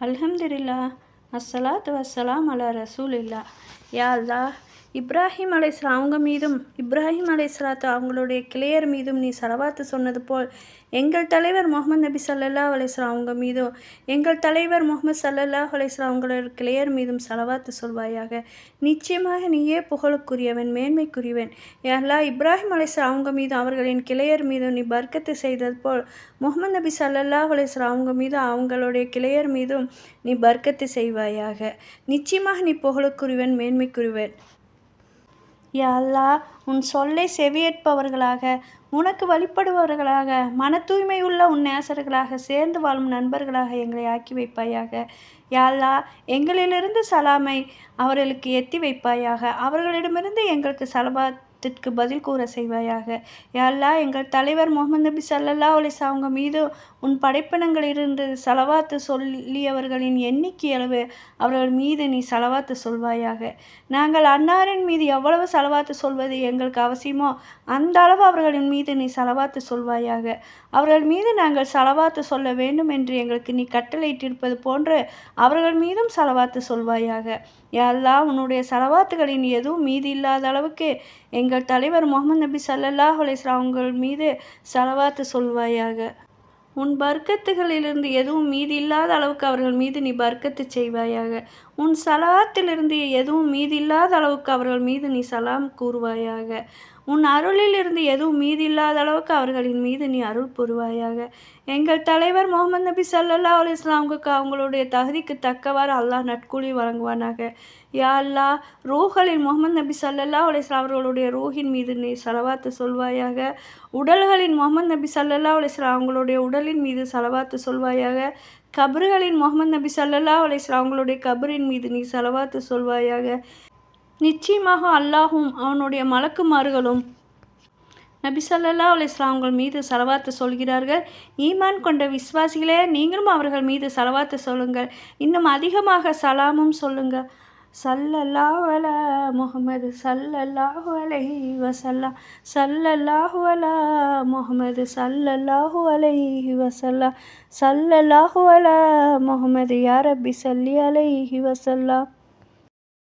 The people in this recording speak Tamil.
அல்ஹம்துலில்லா அஸ்ஸலாத்து வஸ்ஸலாம் அலா ரசூலில்லா. யா அல்லாஹ், இப்ராஹிம் அலைஹிஸ்ஸலாம் அவங்க மீதும் இப்ராஹிம் அலைஹிஸ்ஸலாத்து அவங்களுடைய கிளையர் மீதும் நீ சலவாத்து சொன்னது போல் எங்கள் தலைவர் முகமது நபி ஸல்லல்லாஹு அலைஹி வஸல்லம் அவங்க மீதும் எங்கள் தலைவர் முகமது ஸல்லல்லாஹு அலைஹி வஸல்லம் அவங்களோட கிளையர் மீதும் சலவாத்து சொல்வாயாக. நிச்சயமாக நீயே புகழுக்குரியவன், மேன்மைக்குரியவன். யா அல்லாஹ், இப்ராஹிம் அலைஹிஸ்ஸலாம் அவங்க மீதும் அவர்களின் கிளையர் மீதும் நீ பர்க்கத்து செய்தது போல் முகமது நபி ஸல்லல்லாஹு அலைஹி வஸல்லம் அவங்க மீதும் அவங்களுடைய கிளையர் மீதும் நீ பர்க்கத்து செய்வாயாக. நிச்சயமாக நீ புகழுக்குரியவன், மேன்மைக்குரியவன். யா அல்லாஹ், உன் சொல்லை செவியேற்பவர்களாக, உனக்கு வழிபடுபவர்களாக, மன தூய்மையுள்ள உன் நேசர்களாக, சேர்ந்து வாழும் நண்பர்களாக எங்களை ஆக்கி வைப்பாயாக. யா அல்லாஹ், எங்களிலிருந்து சலாமை அவர்களுக்கு எத்தி வைப்பாயாக. அவர்களிடமிருந்து எங்களுக்கு சலவாத்திற்கு பதில் கூற செய்வாயாக. யா அல்லாஹ், எங்கள் தலைவர் முகமது நபி ஸல்லல்லாஹு அலைஹி வஸல்லம் அவங்க மீது உன் படைப்பினங்களிலிருந்து சலவாத்து சொல்லியவர்களின் எண்ணிக்கையளவு அவர்கள் மீது நீ சலவாத்து சொல்வாயாக. நாங்கள் அன்னாரின் மீது எவ்வளவு சலவாத்து சொல்வது எங்களுக்கு அவசியமோ அந்த அளவு அவர்களின் மீது நீ சலவாத்து சொல்வாயாக. அவர்கள் மீது நாங்கள் சலவாத்து சொல்ல வேண்டும் என்று எங்களுக்கு நீ கட்டளையிட்டிருப்பது போன்று அவர்கள் மீதும் சலவாத்து சொல்வாயாக. யா அல்லாஹ், உன்னுடைய சலவாத்துகளின் எதுவும் மீதி இல்லாத அளவுக்கு எங்கள் தலைவர் முகமது நபி ஸல்லல்லாஹு அலைஹி வஸல்லம் அவங்கள் மீது சலவாத்து சொல்வாயாக. உன் பர்க்கத்துகளிலிருந்து எதுவும் மீதி இல்லாத அளவுக்கு அவர்கள் மீது நீ பர்க்கத்து செய்வாயாக. உன் சலாத்திலிருந்து எதுவும் மீதி இல்லாத அளவுக்கு அவர்கள் மீது நீ சலாம் கூறுவாயாக. உன் அருளிலிருந்து எதுவும் மீதி இல்லாத அளவுக்கு அவர்களின் மீது நீ அருள் புரிவாயாக. எங்கள் தலைவர் முகமது நபி ஸல்லல்லாஹு அலைஹி வஸல்லம் அவங்களுடைய தகுதிக்கு தக்கவாறு அல்லாஹ் நட்கூலி வழங்குவானாக. யா அல்லாஹ், ரூஹலின் முகமது நபி ஸல்லல்லாஹு அலைஹி வஸல்லம் அவர்களுடைய ரூஹின் மீது நீ சலவாத்து சொல்வாயாக. உடல்களின் முகமது நபி ஸல்லல்லாஹு அலைஹி வஸல்லம் அவங்களுடைய உடலின் மீது சலவாத்து சொல்வாயாக. கபறுகளின் முகமது நபி ஸல்லல்லாஹு அலைஹி வஸல்லம் அவங்களுடைய கபரின் மீது நீ சலவாத்து சொல்வாயாக. நிச்சயமாக அல்லாஹும் அவனுடைய மலக்குமார்களும் நபி ஸல்லல்லாஹு அலைஹி வஸல்லம் அவர்கள் மீது சலவாத்து சொல்கிறார்கள். ஈமான் கொண்ட விசுவாசிகளே, நீங்களும் அவர்கள் மீது சலவாத்து சொல்லுங்கள். இன்னும் அதிகமாக சலாமும் சொல்லுங்கள். ஸல்லல்லாஹு அலா முஹம்மது ஸல்லல்லாஹு அலைஹி வஸல்லம். ஸல்லல்லாஹு அலா முஹம்மது ஸல்லல்லாஹு அலைஹி வஸல்லம். ஸல்லல்லாஹு அலா முஹம்மது யா ரப்பி ஸல்லி அலைஹி வஸல்லம்.